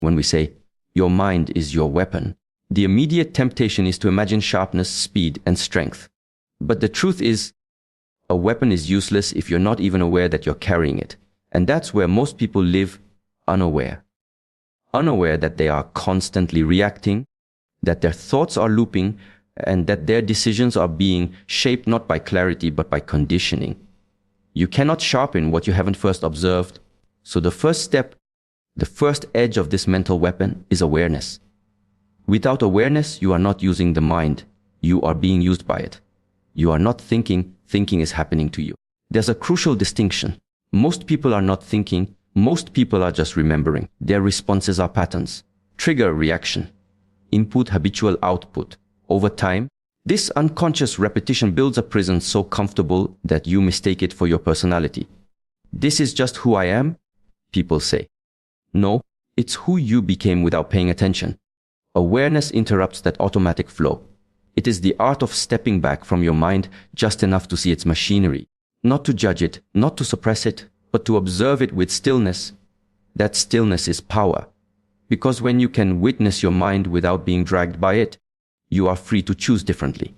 When we say, your mind is your weapon, the immediate temptation is to imagine sharpness, speed, and strength. But the truth is, a weapon is useless if you're not even aware that you're carrying it. And that's where most people live unaware. Unaware that they are constantly reacting, that their thoughts are looping, and that their decisions are being shaped not by clarity but by conditioning. You cannot sharpen what you haven't first observed. So the first step, the first edge of this mental weapon is awareness. Without awareness, you are not using the mind. You are being used by it. You are not thinking, thinking is happening to you. There's a crucial distinction. Most people are not thinking. Most people are just remembering. Their responses are patterns. Trigger, reaction. Input, habitual, output. Over time, this unconscious repetition builds a prison so comfortable that you mistake it for your personality. This is just who I am, people say. No, it's who you became without paying attention. Awareness interrupts that automatic flow. It is the art of stepping back from your mind just enough to see its machinery, not to judge it, not to suppress it, but to observe it with stillness. That stillness is power. Because when you can witness your mind without being dragged by it, you are free to choose differently.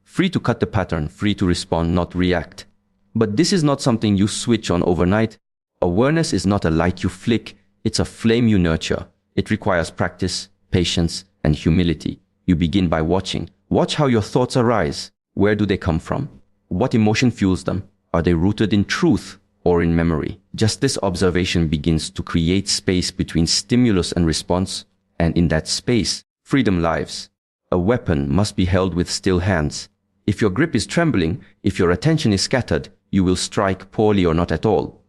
Free to cut the pattern, free to respond, not react. But this is not something you switch on overnight. Awareness is not a light you flick, it's a flame you nurture. It requires practice, patience, and humility. You begin by watching. Watch how your thoughts arise. Where do they come from? What emotion fuels them? Are they rooted in truth or in memory? Just this observation begins to create space between stimulus and response, and in that space, freedom lives. A weapon must be held with still hands. If your grip is trembling, if your attention is scattered, you will strike poorly or not at all.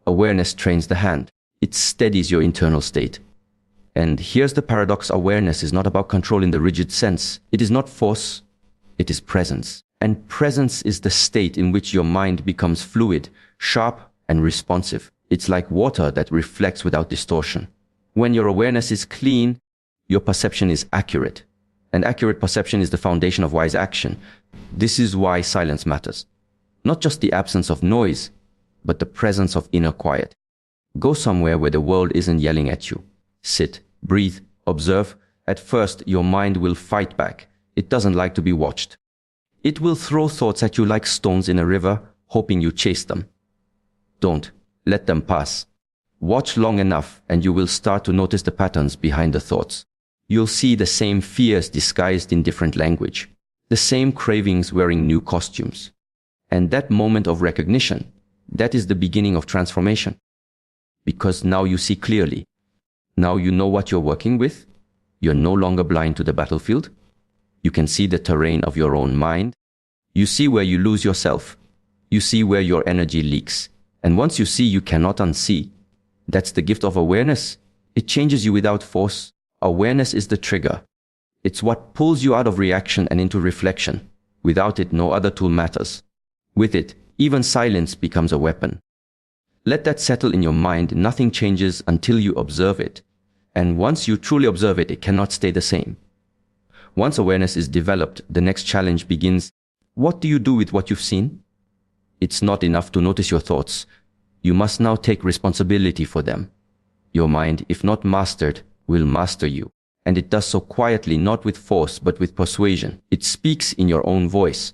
Awareness trains the hand. It steadies your internal state. And here's the paradox: awareness is not about control in the rigid sense. It is not force, it is presence. And presence is the state in which your mind becomes fluid, sharp, and responsive. It's like water that reflects without distortion. When your awareness is clean, your perception is accurate. And accurate perception is the foundation of wise action. This is why silence matters. Not just the absence of noise, but the presence of inner quiet. Go somewhere where the world isn't yelling at you. Sit, breathe, observe. At first, your mind will fight back. It doesn't like to be watched. It will throw thoughts at you like stones in a river, hoping you chase them. Don't. Let them pass. Watch long enough and you will start to notice the patterns behind the thoughts. You'll see the same fears disguised in different language, the same cravings wearing new costumes. And that moment of recognition, that is the beginning of transformation. Because now you see clearly. Now you know what you're working with. You're no longer blind to the battlefield. You can see the terrain of your own mind. You see where you lose yourself. You see where your energy leaks. And once you see, you cannot unsee. That's the gift of awareness. It changes you without force. Awareness is the trigger. It's what pulls you out of reaction and into reflection. Without it, no other tool matters. With it, even silence becomes a weapon. Let that settle in your mind. Nothing changes until you observe it. And once you truly observe it, it cannot stay the same. Once awareness is developed, the next challenge begins. What do you do with what you've seen? It's not enough to notice your thoughts. You must now take responsibility for them. Your mind, if not mastered, will master you. And it does so quietly, not with force, but with persuasion. It speaks in your own voice.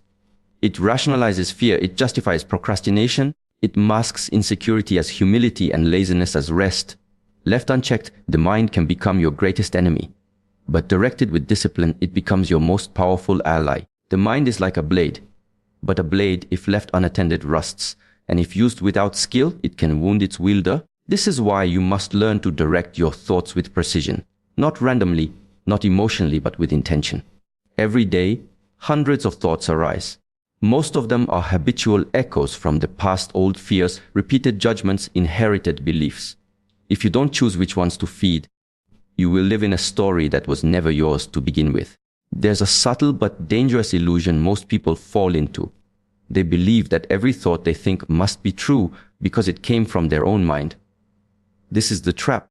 It rationalizes fear. It justifies procrastination. It masks insecurity as humility and laziness as rest. Left unchecked, the mind can become your greatest enemy. But directed with discipline, it becomes your most powerful ally. The mind is like a blade. But a blade, if left unattended, rusts. And if used without skill, it can wound its wielder. This is why you must learn to direct your thoughts with precision. Not randomly, not emotionally, but with intention. Every day, hundreds of thoughts arise. Most of them are habitual echoes from the past, old fears, repeated judgments, inherited beliefs. If you don't choose which ones to feed, you will live in a story that was never yours to begin with. There's a subtle but dangerous illusion most people fall into. They believe that every thought they think must be true because it came from their own mind. This is the trap.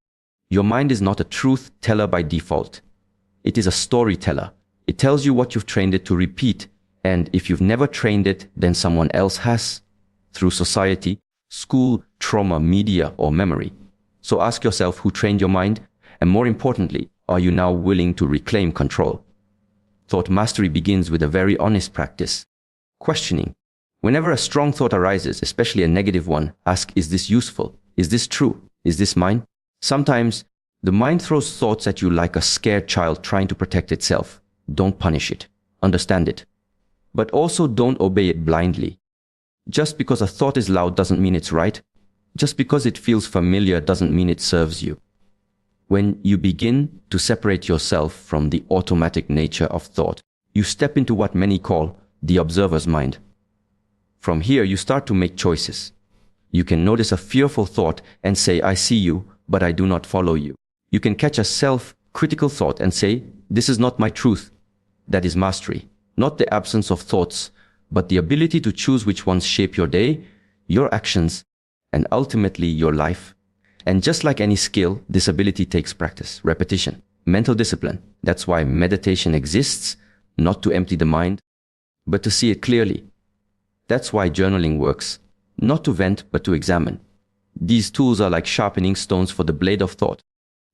Your mind is not a truth teller by default. It is a storyteller. It tells you what you've trained it to repeat, and if you've never trained it, then someone else has, through society, school, trauma, media, or memory. So ask yourself, who trained your mind? And more importantly, are you now willing to reclaim control? Thought mastery begins with a very honest practice. Questioning. Whenever a strong thought arises, especially a negative one, ask, is this useful? Is this true? Is this mine? Sometimes the mind throws thoughts at you like a scared child trying to protect itself. Don't punish it. Understand it. But also don't obey it blindly. Just because a thought is loud doesn't mean it's right. Just because it feels familiar doesn't mean it serves you. When you begin to separate yourself from the automatic nature of thought, you step into what many call the observer's mind. From here, you start to make choices. You can notice a fearful thought and say, I see you, but I do not follow you. You can catch a self-critical thought and say, this is not my truth. That is mastery. Not the absence of thoughts, but the ability to choose which ones shape your day, your actions, and ultimately your life. And just like any skill, this ability takes practice, repetition, mental discipline. That's why meditation exists, not to empty the mind, but to see it clearly. That's why journaling works, not to vent, but to examine. These tools are like sharpening stones for the blade of thought.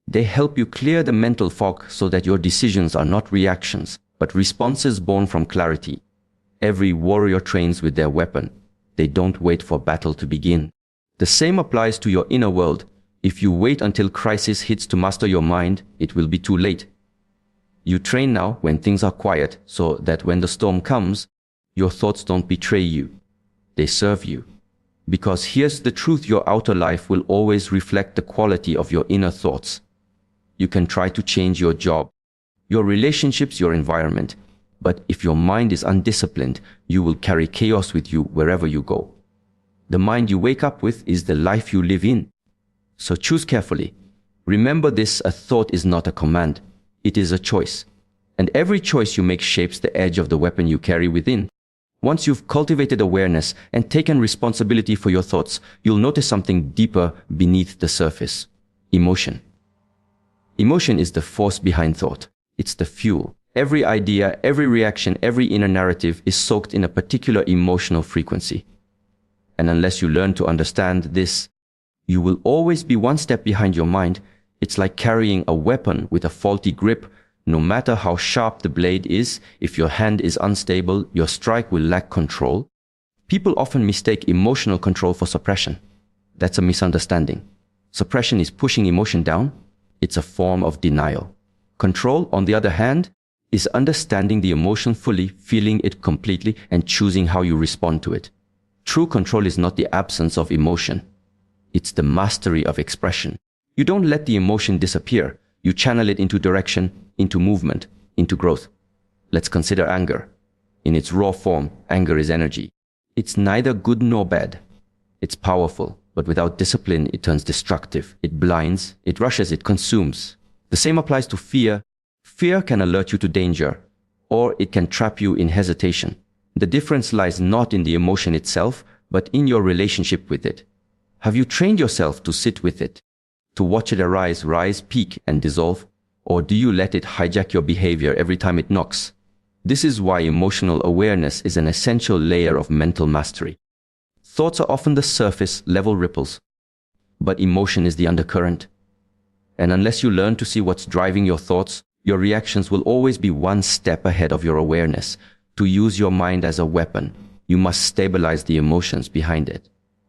They help you clear the mental fog so that your decisions are not reactions, but responses born from clarity. Every warrior trains with their weapon. They don't wait for battle to begin. The same applies to your inner world. If you wait until crisis hits to master your mind, it will be too late. You train now when things are quiet so that when the storm comes, your thoughts don't betray you. They serve you. Because here's the truth, your outer life will always reflect the quality of your inner thoughts. You can try to change your job, your relationships, your environment. But if your mind is undisciplined, you will carry chaos with you wherever you go. The mind you wake up with is the life you live in. So choose carefully. Remember this, a thought is not a command. It is a choice. And every choice you make shapes the edge of the weapon you carry within. Once you've cultivated awareness and taken responsibility for your thoughts, you'll notice something deeper beneath the surface. Emotion. Emotion is the force behind thought. It's the fuel. Every idea, every reaction, every inner narrative is soaked in a particular emotional frequency. And unless you learn to understand this, you will always be one step behind your mind. It's like carrying a weapon with a faulty grip. No matter how sharp the blade is, if your hand is unstable, your strike will lack control. People often mistake emotional control for suppression. That's a misunderstanding. Suppression is pushing emotion down. It's a form of denial. Control, on the other hand, is understanding the emotion fully, feeling it completely, and choosing how you respond to it. True control is not the absence of emotion. It's the mastery of expression. You don't let the emotion disappear. You channel it into direction, into movement, into growth. Let's consider anger. In its raw form, anger is energy. It's neither good nor bad. It's powerful, but without discipline, it turns destructive. It blinds, it rushes, it consumes. The same applies to fear. Fear can alert you to danger, or it can trap you in hesitation. The difference lies not in the emotion itself, but in your relationship with it. Have you trained yourself to sit with it, to watch it arise, rise, peak, and dissolve? Or do you let it hijack your behavior every time it knocks? This is why emotional awareness is an essential layer of mental mastery. Thoughts are often the surface level ripples, but emotion is the undercurrent. And unless you learn to see what's driving your thoughts, your reactions will always be one step ahead of your awareness. To use your mind as a weapon, you must stabilize the emotions behind it.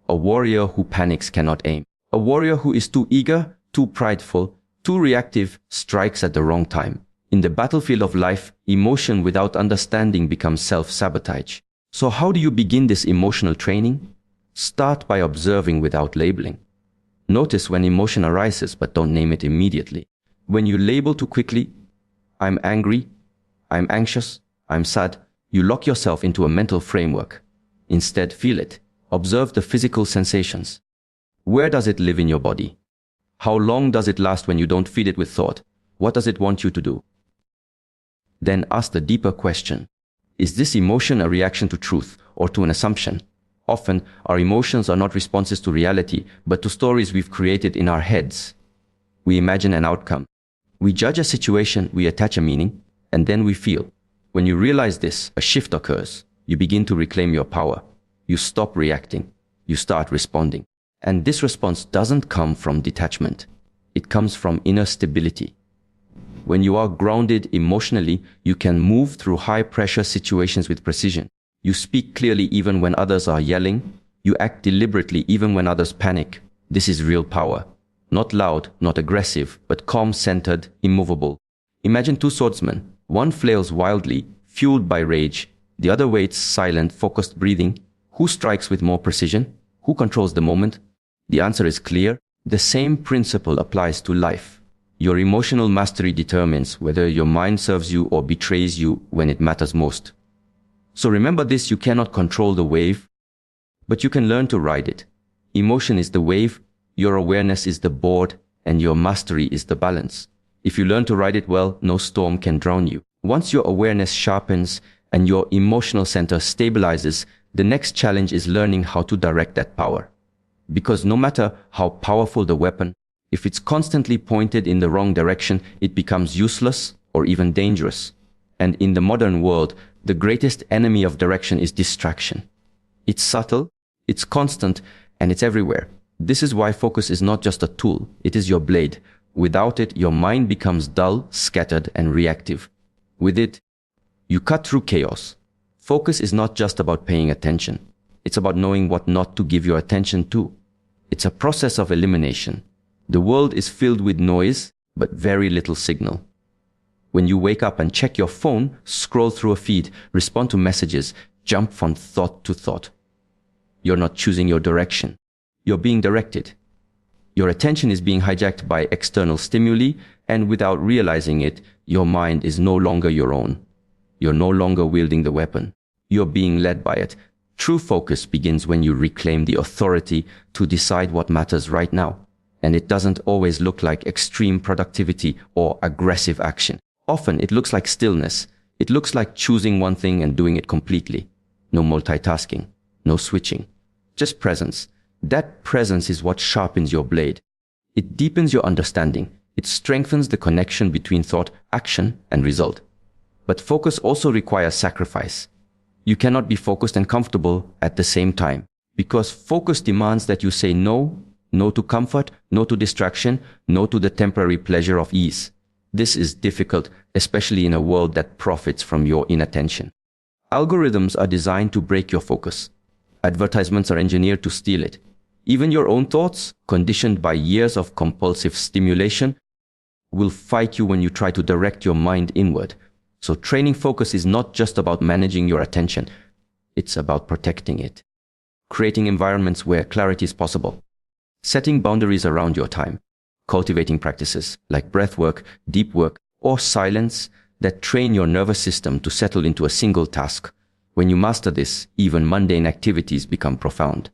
A warrior who panics cannot aim. A warrior who is too eager, too prideful, too reactive strikes at the wrong time. In the battlefield of life, emotion without understanding becomes self-sabotage. So how do you begin this emotional training? Start by observing without labeling. Notice when emotion arises, but don't name it immediately. When you label too quickly, I'm angry, I'm anxious, I'm sad, you lock yourself into a mental framework. Instead, feel it. Observe the physical sensations. Where does it live in your body? How long does it last when you don't feed it with thought? What does it want you to do? Then ask the deeper question. Is this emotion a reaction to truth or to an assumption? Often, our emotions are not responses to reality, but to stories we've created in our heads. We imagine an outcome. We judge a situation, we attach a meaning, and then we feel. When you realize this, a shift occurs. You begin to reclaim your power. You stop reacting. You start responding. And this response doesn't come from detachment. it comes from inner stability. When you are grounded emotionally, you can move through high-pressure situations with precision. You speak clearly even when others are yelling. You act deliberately even when others panic. This is real power. Not loud, not aggressive, but calm-centered, immovable. Imagine two swordsmen. One flails wildly, fueled by rage. The other waits, silent, focused breathing. Who strikes with more precision? Who controls the moment? The answer is clear. The same principle applies to life. Your emotional mastery determines whether your mind serves you or betrays you when it matters most. So remember this: you cannot control the wave, but you can learn to ride it. Emotion is the wave, your awareness is the board, and your mastery is the balance. If you learn to ride it well, no storm can drown you. Once your awareness sharpens and your emotional center stabilizes, the next challenge is learning how to direct that power. Because no matter how powerful the weapon, if it's constantly pointed in the wrong direction, it becomes useless or even dangerous. And in the modern world, the greatest enemy of direction is distraction. It's subtle, it's constant, and it's everywhere. This is why focus is not just a tool, it is your blade. Without it, your mind becomes dull, scattered, and reactive. With it, you cut through chaos. Focus is not just about paying attention. It's about knowing what not to give your attention to. It's a process of elimination. The world is filled with noise, but very little signal. When you wake up and check your phone, scroll through a feed, respond to messages, jump from thought to thought, you're not choosing your direction. You're being directed. Your attention is being hijacked by external stimuli, and without realizing it, your mind is no longer your own. You're no longer wielding the weapon. You're being led by it. True focus begins when you reclaim the authority to decide what matters right now. And it doesn't always look like extreme productivity or aggressive action. Often it looks like stillness. It looks like choosing one thing and doing it completely. No multitasking, no switching, just presence. That presence is what sharpens your blade. It deepens your understanding. It strengthens the connection between thought, action, and result. But focus also requires sacrifice. You cannot be focused and comfortable at the same time, because focus demands that you say no, no to comfort, no to distraction, no to the temporary pleasure of ease. This is difficult, especially in a world that profits from your inattention. Algorithms are designed to break your focus. Advertisements are engineered to steal it. Even your own thoughts, conditioned by years of compulsive stimulation, will fight you when you try to direct your mind inward. So training focus is not just about managing your attention. It's about protecting it. Creating environments where clarity is possible. Setting boundaries around your time. Cultivating practices like breath work, deep work, or silence that train your nervous system to settle into a single task. When you master this, even mundane activities become profound.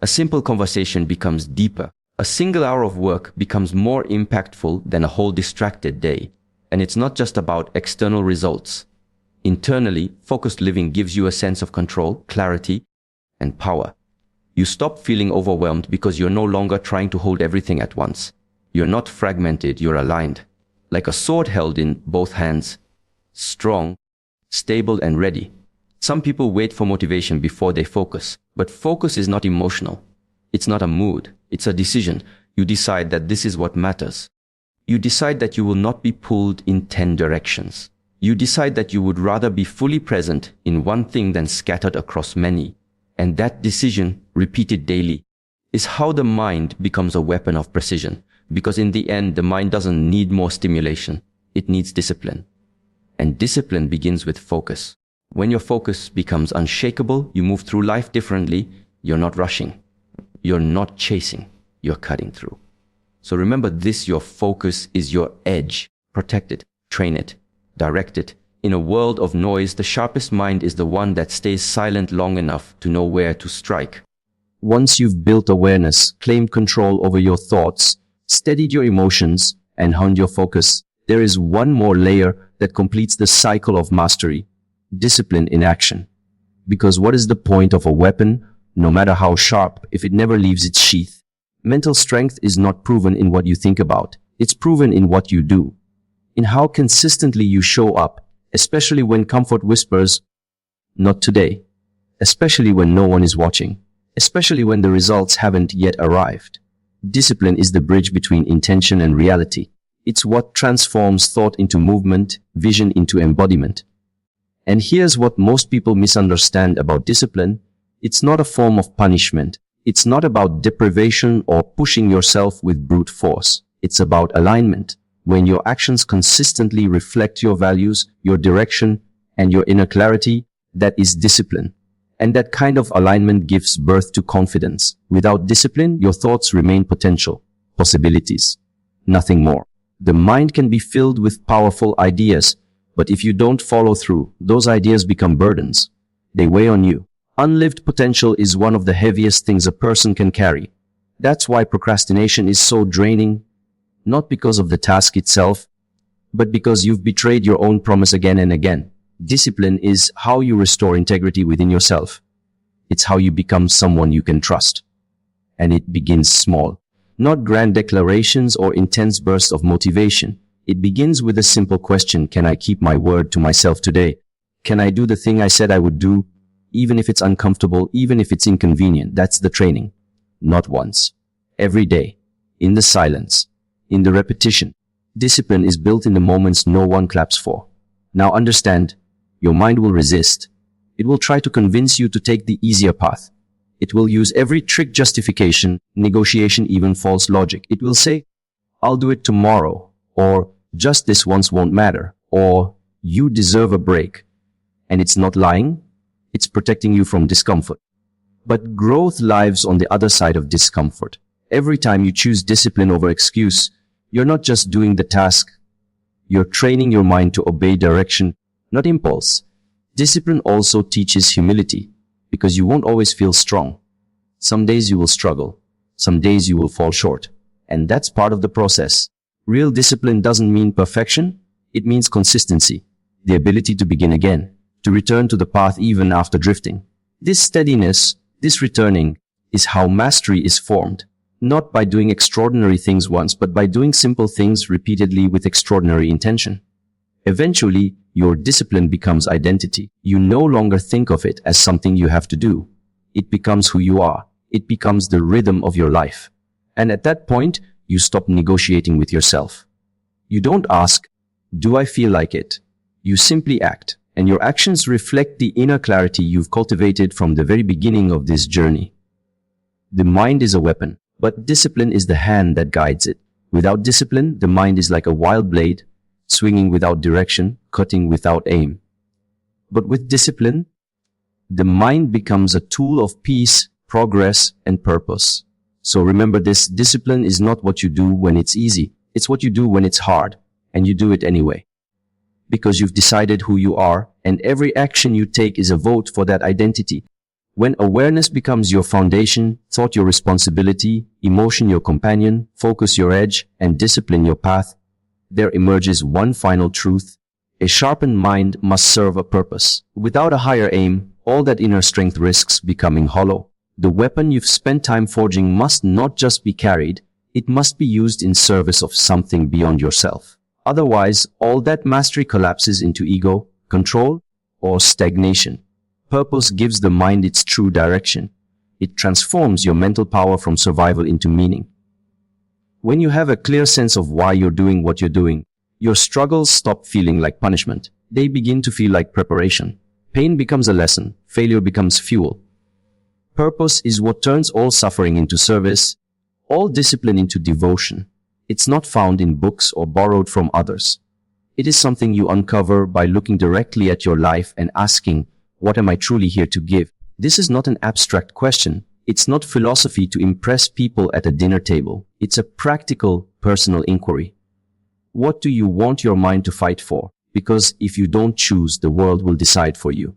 A simple conversation becomes deeper. A single hour of work becomes more impactful than a whole distracted day. And it's not just about external results. Internally, focused living gives you a sense of control, clarity, and power. You stop feeling overwhelmed because you're no longer trying to hold everything at once. You're not fragmented, you're aligned. Like a sword held in both hands, strong, stable, and ready. Some people wait for motivation before they focus, but focus is not emotional. It's not a mood, it's a decision. You decide that this is what matters. You decide that you will not be pulled in 10 directions. You decide that you would rather be fully present in one thing than scattered across many. And that decision, repeated daily, is how the mind becomes a weapon of precision. Because in the end, the mind doesn't need more stimulation. It needs discipline. And discipline begins with focus. When your focus becomes unshakable, you move through life differently. You're not rushing. You're not chasing. You're cutting through. So remember this: your focus is your edge. Protect it, train it, direct it. In a world of noise, the sharpest mind is the one that stays silent long enough to know where to strike. Once you've built awareness, claimed control over your thoughts, steadied your emotions, and honed your focus, there is one more layer that completes the cycle of mastery: discipline in action. Because what is the point of a weapon, no matter how sharp, if it never leaves its sheath? Mental strength is not proven in what you think about. It's proven in what you do. In how consistently you show up, especially when comfort whispers, "Not today." Especially when no one is watching. Especially when the results haven't yet arrived. Discipline is the bridge between intention and reality. It's what transforms thought into movement, vision into embodiment. And here's what most people misunderstand about discipline. It's not a form of punishment. It's not about deprivation or pushing yourself with brute force. It's about alignment. When your actions consistently reflect your values, your direction, and your inner clarity, that is discipline. And that kind of alignment gives birth to confidence. Without discipline, your thoughts remain potential, possibilities, nothing more. The mind can be filled with powerful ideas, but if you don't follow through, those ideas become burdens. They weigh on you. Unlived potential is one of the heaviest things a person can carry. That's why procrastination is so draining, not because of the task itself, but because you've betrayed your own promise again and again. Discipline is how you restore integrity within yourself. It's how you become someone you can trust. And it begins small. Not grand declarations or intense bursts of motivation. It begins with a simple question: can I keep my word to myself today? Can I do the thing I said I would do, even if it's uncomfortable, even if it's inconvenient? That's the training. Not once. Every day. In the silence. In the repetition. Discipline is built in the moments no one claps for. Now understand, your mind will resist. It will try to convince you to take the easier path. It will use every trick, justification, negotiation, even false logic. It will say, I'll do it tomorrow, or just this once won't matter, or you deserve a break. And it's not lying, it's protecting you from discomfort. But growth lives on the other side of discomfort. Every time you choose discipline over excuse, you're not just doing the task, you're training your mind to obey direction, not impulse. Discipline also teaches humility, because you won't always feel strong. Some days you will struggle. Some days you will fall short. And that's part of the process. Real discipline doesn't mean perfection. It means consistency, the ability to begin again, to return to the path even after drifting. This steadiness, this returning, is how mastery is formed. Not by doing extraordinary things once, but by doing simple things repeatedly with extraordinary intention. Eventually, your discipline becomes identity. You no longer think of it as something you have to do. It becomes who you are. It becomes the rhythm of your life. And at that point, you stop negotiating with yourself. You don't ask, do I feel like it? You simply act, and your actions reflect the inner clarity you've cultivated from the very beginning of this journey. The mind is a weapon, but discipline is the hand that guides it. Without discipline, the mind is like a wild blade, swinging without direction, cutting without aim. But with discipline, the mind becomes a tool of peace, progress, and purpose. So remember this: discipline is not what you do when it's easy. It's what you do when it's hard, and you do it anyway. Because you've decided who you are, and every action you take is a vote for that identity. When awareness becomes your foundation, thought your responsibility, emotion your companion, focus your edge, and discipline your path, there emerges one final truth: a sharpened mind must serve a purpose. Without a higher aim, all that inner strength risks becoming hollow. The weapon you've spent time forging must not just be carried, it must be used in service of something beyond yourself. Otherwise, all that mastery collapses into ego, control, or stagnation. Purpose gives the mind its true direction. It transforms your mental power from survival into meaning. When you have a clear sense of why you're doing what you're doing, your struggles stop feeling like punishment. They begin to feel like preparation. Pain becomes a lesson. Failure becomes fuel. Purpose is what turns all suffering into service, all discipline into devotion. It's not found in books or borrowed from others. It is something you uncover by looking directly at your life and asking, what am I truly here to give? This is not an abstract question. It's not philosophy to impress people at a dinner table. It's a practical, personal inquiry. What do you want your mind to fight for? Because if you don't choose, the world will decide for you.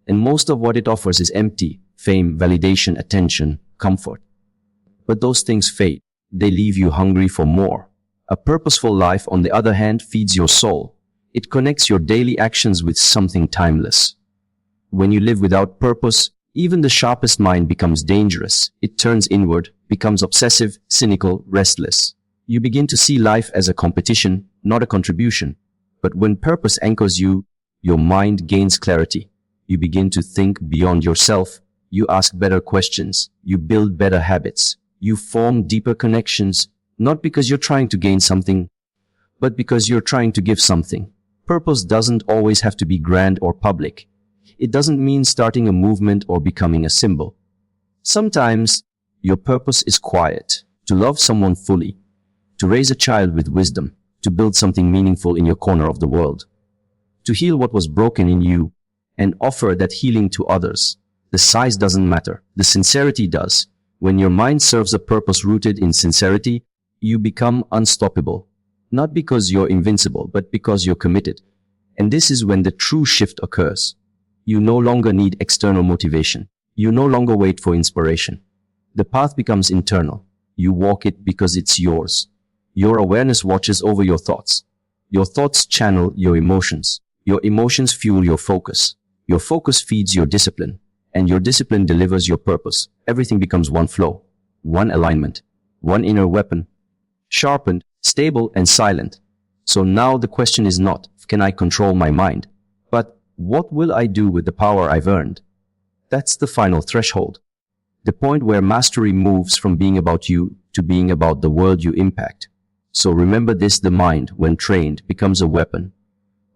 And most of what it offers is empty: fame, validation, attention, comfort. But those things fade. They leave you hungry for more. A purposeful life, on the other hand, feeds your soul. It connects your daily actions with something timeless. When you live without purpose, even the sharpest mind becomes dangerous. It turns inward, becomes obsessive, cynical, restless. You begin to see life as a competition, not a contribution. But when purpose anchors you, your mind gains clarity. You begin to think beyond yourself. You ask better questions. You build better habits. You form deeper connections, not because you're trying to gain something, but because you're trying to give something. Purpose doesn't always have to be grand or public. It doesn't mean starting a movement or becoming a symbol. Sometimes, your purpose is quiet, to love someone fully, to raise a child with wisdom, to build something meaningful in your corner of the world, to heal what was broken in you, and offer that healing to others. The size doesn't matter. The sincerity does. When your mind serves a purpose rooted in sincerity, you become unstoppable. Not because you're invincible, but because you're committed. And this is when the true shift occurs. You no longer need external motivation. You no longer wait for inspiration. The path becomes internal. You walk it because it's yours. Your awareness watches over your thoughts. Your thoughts channel your emotions. Your emotions fuel your focus. Your focus feeds your discipline. And your discipline delivers your purpose. Everything becomes one flow, one alignment, one inner weapon, sharpened, stable, and silent. So now the question is not, can I control my mind? But what will I do with the power I've earned? That's the final threshold. The point where mastery moves from being about you to being about the world you impact. So remember this, the mind, when trained, becomes a weapon.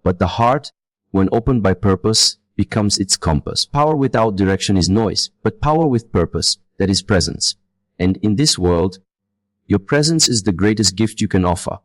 But the heart, when opened by purpose, becomes its compass. Power without direction is noise, but power with purpose, that is presence. And in this world, your presence is the greatest gift you can offer.